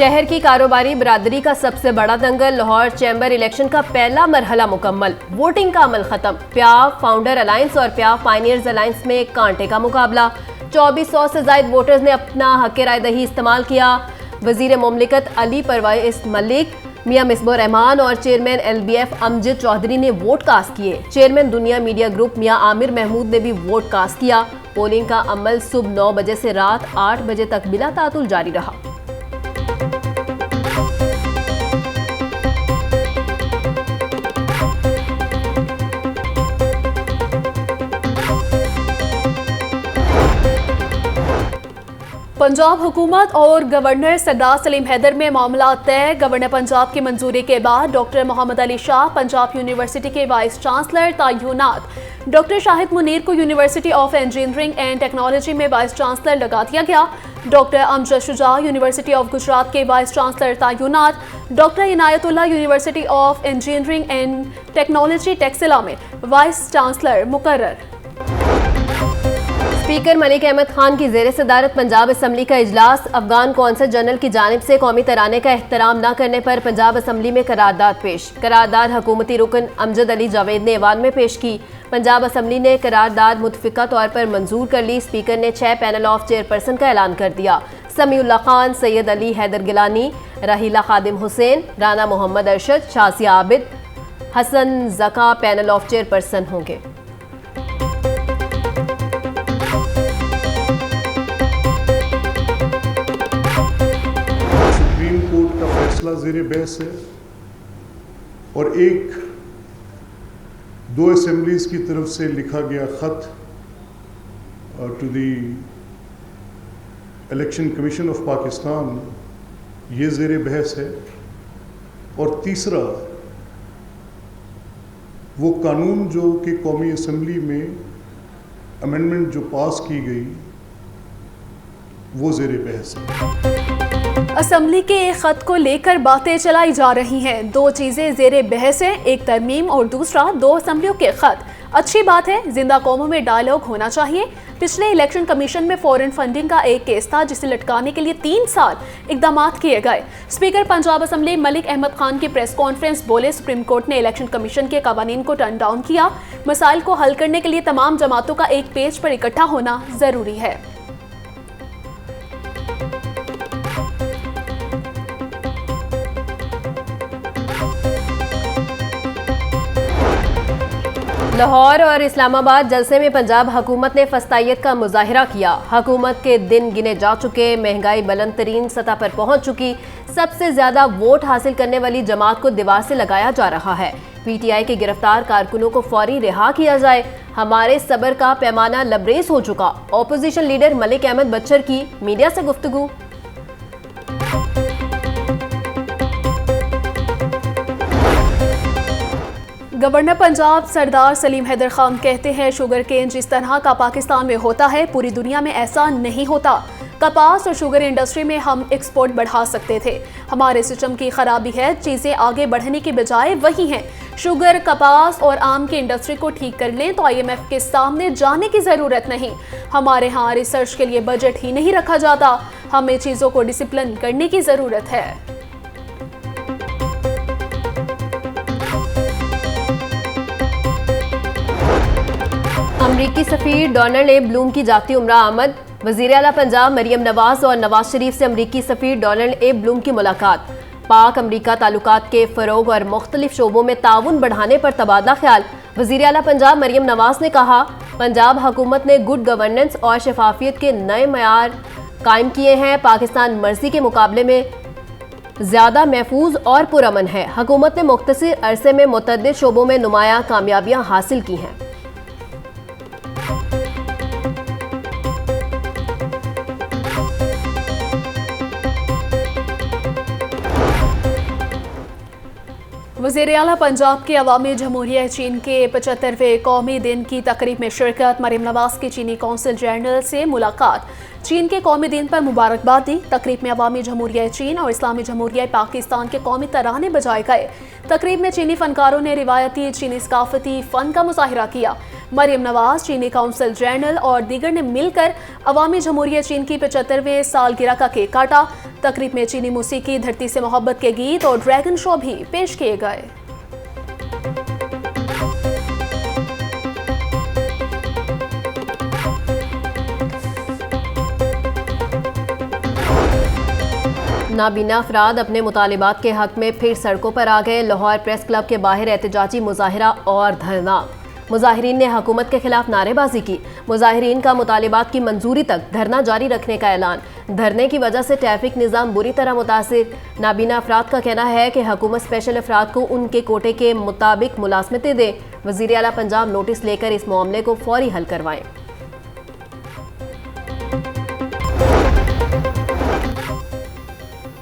शहर की कारोबारी बिरादरी का सबसे बड़ा दंगल। लाहौर चैम्बर इलेक्शन का पहला मरहला मुकम्मल, वोटिंग का अमल खत्म। प्याव फाउंडर अलायंस और प्याव पायनियर्स अलायंस में कांटे का मुकाबला। 2400 से ज्यादा वोटर्स ने अपना हक राय दही इस्तेमाल किया। वजीर मुमलिकत अली परवेज मलिक, मियां मिसबा रहमान और चेयरमैन LBF अमजद चौधरी ने वोट कास्ट किए। चेयरमैन दुनिया मीडिया ग्रुप मियां आमिर महमूद ने भी वोट कास्ट किया। पोलिंग का अमल सुबह 9 बजे से रात 8 बजे तक बिला तातुल जारी रहा। पंजाब हुकूमत और गवर्नर सरदार सलीम हैदर में मामला तय। गवर्नर पंजाब की मंजूरी के बाद डॉक्टर मोहम्मद अली शाह पंजाब यूनिवर्सिटी के वाइस चांसलर तयनात। डॉक्टर शाहिद मुनीर को university of engineering and technology में वाइस चांसलर लगा दिया गया। Doctor Amjad Shuja university of Gujrat के वाइस चांसलर तयनात। Doctor Inayatullah university of engineering and technology Taxila में वाइस चांसलर मुकर्रर। स्पीकर मलिक अहमद खान की जेर सदारत पंजाब असम्बली का इजलास। अफगान कौंसल जनरल की जानिब से कौमी तराने का एहतराम न करने पर पंजाब असम्बली में करारदाद पेश। करारदाद हुकूमती रुकन अमजद अली जावेद ने ऐवान में पेश की। पंजाब असम्बली ने करारदाद मुतफिका तौर पर मंजूर कर ली। स्पीकर ने 6 पैनल ऑफ चेयरपर्सन का ऐलान कर दिया। समीउल्लाह खान, सैयद अली हैदर गिलानी, राहीला खादिम हुसैन, राना मोहम्मद अरशद, शासिया आबिद, हसन जका पैनल ऑफ चेयरपर्सन होंगे। कोर्ट का फैसला ज़ेरे बहस है और दो असेंबलीज की तरफ से लिखा गया ख़त to the Election Commission of Pakistan, ये ज़ेरे बहस है। और तीसरा, वो कानून जो कि कौमी असम्बली में अमेंडमेंट जो पास की गई, वो ज़ेरे बहस है। असम्बली के एक खत को लेकर बातें चलाई जा रही हैं। दो चीजें जेरे बहस हैं, एक तरमीम और दूसरा दो असम्बलियों के खत। अच्छी बात है, जिंदा कौमों में डायलॉग होना चाहिए। पिछले इलेक्शन कमीशन में फॉरेन फंडिंग का एक केस था जिसे लटकाने के लिए 3 साल इकदाम किए गए। स्पीकर पंजाब असम्बली मलिक अहमद खान की प्रेस कॉन्फ्रेंस बोले, सुप्रीम कोर्ट ने इलेक्शन कमीशन के कवानीन को टर्न डाउन किया। मसाइल को हल करने के लिए तमाम जमातों का एक पेज पर इकट्ठा होना जरूरी है। लाहौर और इस्लामाबाद जलसे में पंजाब हुकूमत ने फस्तायत का मुजाहिरा किया। हुकूमत के दिन गिने जा चुके, महंगाई बुलंद तरीन सतह पर पहुंच चुकी, सबसे ज्यादा वोट हासिल करने वाली जमात को दीवार से लगाया जा रहा है। PTI के गिरफ्तार कारकुनों को फौरी रिहा किया जाए। हमारे सब्र का पैमाना लबरेज हो चुका। ऑपोजिशन लीडर मलिक अहमद बच्चर की मीडिया से गुफ्तगू। गवर्नर पंजाब सरदार सलीम हैदर खान कहते हैं, शुगर केन जिस तरह का पाकिस्तान में होता है पूरी दुनिया में ऐसा नहीं होता। कपास और शुगर इंडस्ट्री में हम एक्सपोर्ट बढ़ा सकते थे। हमारे सिस्टम की खराबी है, चीज़ें आगे बढ़ने की बजाय वही हैं। शुगर, कपास और आम की इंडस्ट्री को ठीक कर लें तो IMF के सामने जाने की ज़रूरत नहीं। हमारे यहाँ रिसर्च के लिए बजट ही नहीं रखा जाता। हमें चीज़ों को डिसिप्लिन करने की ज़रूरत है। अमरीकी सफीर डोनाल्ड ए ब्लूम की जाती उम्रा आमद। वज़ीर आला पंजाब मरियम नवाज और नवाज शरीफ से अमरीकी सफीर डोनाल्ड ए ब्लूम की मुलाकात। पाक अमरीका ताल्लुकात के फ़रोग और मुख्तलिफ शोबों में ताउन बढ़ाने पर तबादला ख्याल। वज़ीर आला पंजाब मरियम नवाज ने कहा, पंजाब हुकूमत ने गुड गवर्नेंस और शफाफियत के नए मयार कायम किए हैं। पाकिस्तान मर्जी के मुकाबले में ज़्यादा महफूज और पुरअमन है। हुकूमत ने मुख्तसर अरसे में मुतअद्दिद शोबों में नुमायां कामयाबियां हासिल की हैं। वज़ीर आला पंजाब के अवामी जमहूरिया चीन के 75वें कौमी दिन की तकरीब में शिरकत। मरियम नवाज की चीनी कौंसिल जनरल से मुलाकात। चीन के कौमी दिन पर मुबारकबाद दी। तकरीब में अवामी जमहूरिया चीन और इस्लामी जमहूरिया पाकिस्तान के कौमी तराने बजाए गए। तकरीब में चीनी फनकारों ने रिवायती चीनी सकाफती फ़न का मुजाहिरा किया। मरियम नवाज, चीनी काउंसिल जनरल और दीगर ने मिलकर अवामी जमहूरियत चीन की 75वें सालगिरह का केक काटा। तकरीब में चीनी मौसीकी, धरती से मोहब्बत के गीत और ड्रैगन शो भी पेश किए गए। नाबीना अफराद अपने मुतालिबात के हक में फिर सड़कों पर आ गए। लाहौर प्रेस क्लब के बाहर एहतजाजी मुजाहिरा और धरना। मुजाहिरीन ने हुकूमत के खिलाफ नारेबाजी की। मुजाहिरीन का मुतालिबात की मंजूरी तक धरना जारी रखने का ऐलान। धरने की वजह से ट्रैफिक निज़ाम बुरी तरह मुतासिर। नाबीना अफराद का कहना है कि हुकूमत स्पेशल अफराद को उनके कोटे के मुताबिक मुलाजमतें दे। वज़ीर आला पंजाब नोटिस लेकर इस मामले को फौरी हल करवाएं।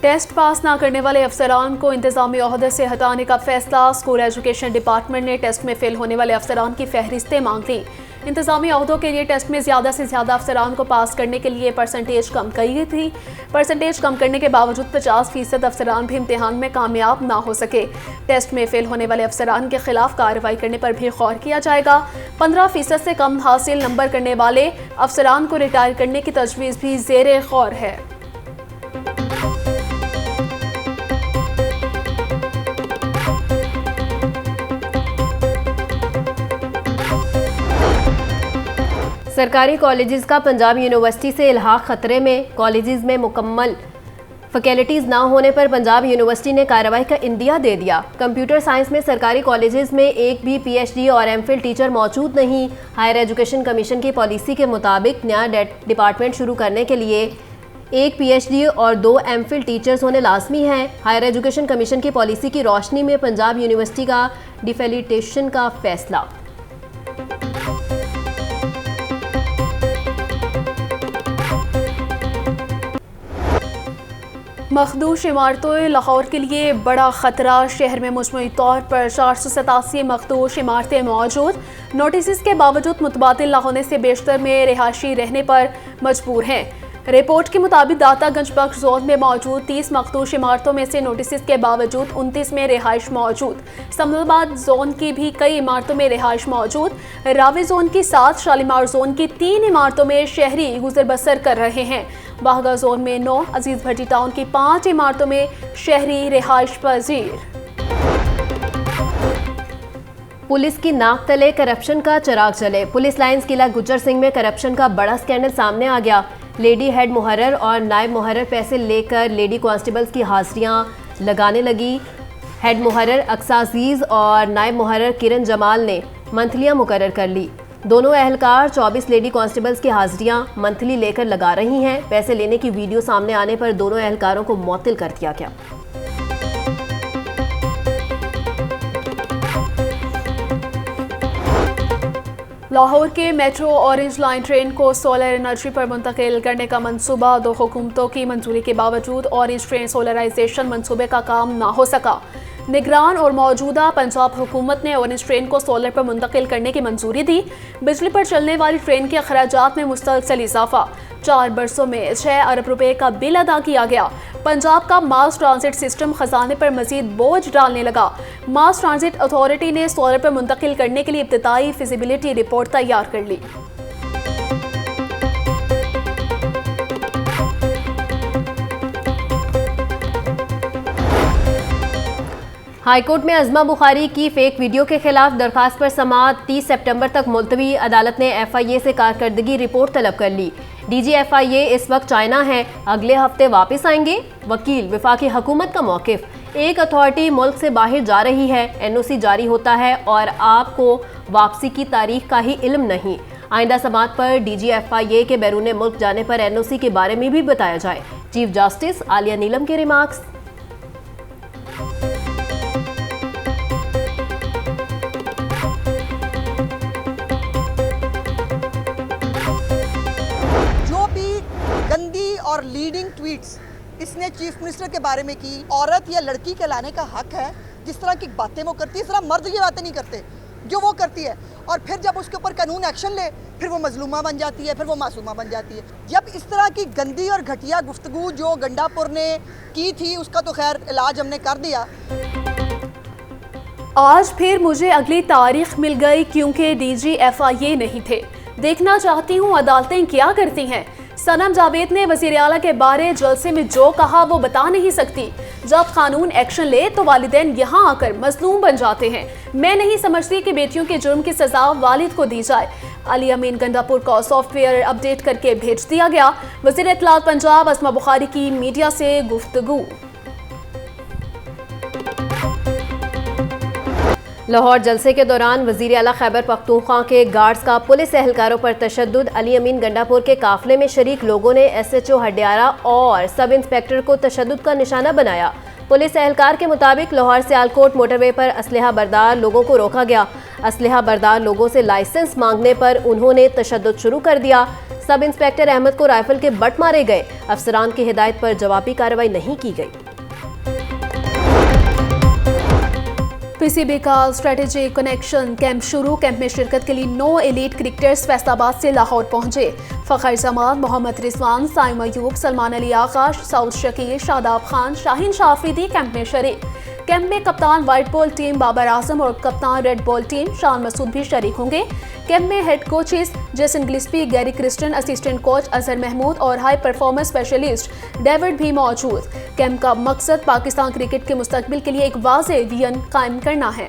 टेस्ट पास ना करने वाले अफसरान को इंतजामी ओहदे से हटाने का फैसला। स्कूल एजुकेशन डिपार्टमेंट ने टेस्ट में फेल होने वाले अफसरान की फहरिस्तें मांग ली। इंतजामी ओहदों के लिए टेस्ट में ज़्यादा से ज़्यादा अफसरान को पास करने के लिए परसेंटेज कम की गई थी। परसेंटेज कम करने के बावजूद 50% अफसरान भी इम्तिहान में कामयाब ना हो सके। टेस्ट में फेल होने वाले अफसरान के खिलाफ कार्रवाई करने पर भी गौर किया जाएगा। 15% से कम हासिल नंबर करने वाले अफसरान को रिटायर करने की तजवीज़ भी ज़ेरे गौर है। सरकारी कॉलेजेस का पंजाब यूनिवर्सिटी से इल्हाक खतरे में। कॉलेजेस में मुकम्मल फैकल्टीज़ ना होने पर पंजाब यूनिवर्सिटी ने कार्रवाई का इंदिया दे दिया। कंप्यूटर साइंस में सरकारी कॉलेजेस में एक भी PhD और MPhil टीचर मौजूद नहीं। हायर एजुकेशन कमीशन की पॉलिसी के मुताबिक नया डिपार्टमेंट शुरू करने के लिए एक PhD और 2 MPhil टीचर्स होने लाजमी हैं। हायर एजुकेशन कमीशन की पॉलिसी की रोशनी में पंजाब यूनिवर्सिटी का डिफेलिटेशन का फैसला। मखदूश इमारतों लाहौर के लिए बड़ा ख़तरा। शहर में मजमूई तौर पर 487 मखदूश इमारतें मौजूद। नोटिस के बावजूद मुतबादिल न होने से बेशतर में रिहायशी रहने पर मजबूर हैं। रिपोर्ट के मुताबिक दातागंज बख्श जोन में मौजूद 30 मखदूश इमारतों में से नोटिस के बावजूद 29 में रिहाइश मौजूद। समलाबाद जोन की भी कई इमारतों में रिहाइश मौजूद। रावी जोन की 7, शालीमार जोन की 3 इमारतों में शहरी गुजर बसर कर रहे हैं। बागा जोन में 9, अजीज भट्टी टाउन की 5 इमारतों में शहरी रिहाइश पजीर। पुलिस की नाक तले करप्शन का चिराग जले। पुलिस लाइंस किला गुज्जर सिंह में करप्शन का बड़ा स्कैंडल सामने आ गया। लेडी हेड मुहर्रर और नायब मुहर्रर पैसे लेकर लेडी कांस्टेबल्स की हाजिरियां लगाने लगी। हेड मुहर्रर अक्सा अजीज और नायब मुहर्रर किरण जमाल ने मंथलियां मुकर्रर कर ली। दोनों एहलकार 24 लेडी कांस्टेबल्स की हाजिरियां मंथली लेकर लगा रही हैं। पैसे लेने की वीडियो सामने आने पर दोनों एहलकारों को मुअत्तल कर दिया गया। लाहौर के मेट्रो ऑरेंज लाइन ट्रेन को सोलर एनर्जी पर मुंतकिल करने का मंसूबा। 2 हुकूमतों की मंजूरी के बावजूद ऑरेंज ट्रेन सोलराइजेशन मंसूबे का काम ना हो सका। निगरान और मौजूदा पंजाब हुकूमत ने ऑरेंज ट्रेन को सोलर पर मुंतकिल करने की मंजूरी दी। बिजली पर चलने वाली ट्रेन के अखराजात में मुस्तकिल इजाफा। 4 बरसों में 6 अरब रुपए का बिल अदा किया गया। पंजाब का मास ट्रांजिट सिस्टम खजाने पर मजीद बोझ डालने लगा। मास ट्रांजिट अथॉरिटी ने सोलर पर मुंतकिल करने के लिए इब्तिदाई फिजिबिलिटी रिपोर्ट तैयार कर ली। हाईकोर्ट में अज़मा बुखारी की फेक वीडियो के खिलाफ दरखास्त पर समाअत 30 सितंबर तक मुलतवी। अदालत ने FIA से कारकर्दगी रिपोर्ट तलब कर ली। DG FIA इस वक्त चाइना है, अगले हफ्ते वापस आएंगे। वकील, वफाकी हुकूमत का मौक़िफ़। एक अथॉरिटी मुल्क से बाहर जा रही है, NOC जारी होता है और आपको वापसी की तारीख का ही इल्म नहीं। आइंदा समाअत पर DG FIA के बैरून मुल्क जाने पर NOC के बारे में भी बताया जाए। चीफ जस्टिस आलिया नीलम के रिमार्क्स। गंदी और लीडिंग ट्वीट्स इसने चीफ मिनिस्टर के बारे में की, औरत या लड़की कहलाने का हक है। जिस तरह की बातें वो करती है, इस तरह मर्द ये बातें नहीं करते जो वो करती है। और फिर जब उसके ऊपर कानून एक्शन ले, फिर वो मजलूमा बन जाती है, फिर वो मासूमा बन जाती है। जब इस तरह की गंदी और घटिया गुफ्तगू जो गंडापुर ने की थी, उसका तो खैर इलाज हमने कर दिया। आज फिर मुझे अगली तारीख मिल गई क्योंकि डीजी FIA नहीं थे। देखना चाहती हूँ अदालतें क्या करती हैं। सनम जावेद ने वज़ीर आला के बारे जलसे में जो कहा वो बता नहीं सकती। जब कानून एक्शन ले तो वालिदैन यहाँ आकर मजलूम बन जाते हैं। मैं नहीं समझती कि बेटियों के जुर्म की सजा वालिद को दी जाए। अली अमीन गंडापुर का सॉफ्टवेयर अपडेट करके भेज दिया गया। वज़ीर इत्तलात पंजाब अस्मा बुखारी की मीडिया से गुफ्तगू। लाहौर जलसे के दौरान वज़ीर आला खैबर पख्तूनख्वा के गार्ड्स का पुलिस एहलकारों पर तशद्दुद। अली अमीन गंडापुर के काफिले में शरीक लोगों ने SHO हडियारा और सब इंस्पेक्टर को तशद्दुद का निशाना बनाया। पुलिस एहलकार के मुताबिक लाहौर सियालकोट मोटरवे पर असलहा बरदार लोगों को रोका गया। असलहा बरदार लोगों से लाइसेंस मांगने पर उन्होंने तशद्दुद शुरू कर दिया। सब इंस्पेक्टर अहमद को राइफल के बट मारे गए। अफसरान की हिदायत पर जवाबी कार्रवाई नहीं की गई। PCB का स्ट्रेटेजिक कनेक्शन कैंप शुरू। कैंप में शिरकत के लिए 9 एलीट क्रिकेटर्स फैसलाबाद से लाहौर पहुंचे। फ़खर जमान, मोहम्मद रिजवान, साइम अयूब, सलमान अली आकाश, सऊद शकील, शादाब खान, शाहीन शाह अफरीदी कैंप में शरीक। कैंप में कप्तान white ball team Babar Azam और कप्तान red ball team Shan Masood भी शरीक होंगे। कैंप में head coaches Jason Gillespie, Gary Kirsten, assistant coach Azhar Mahmood और हाई परफॉर्मेंस स्पेशलिस्ट डेविड भी मौजूद। कैंप का मकसद पाकिस्तान क्रिकेट के मुस्तकबिल के लिए एक वाज़ेह विजन कायम करना है।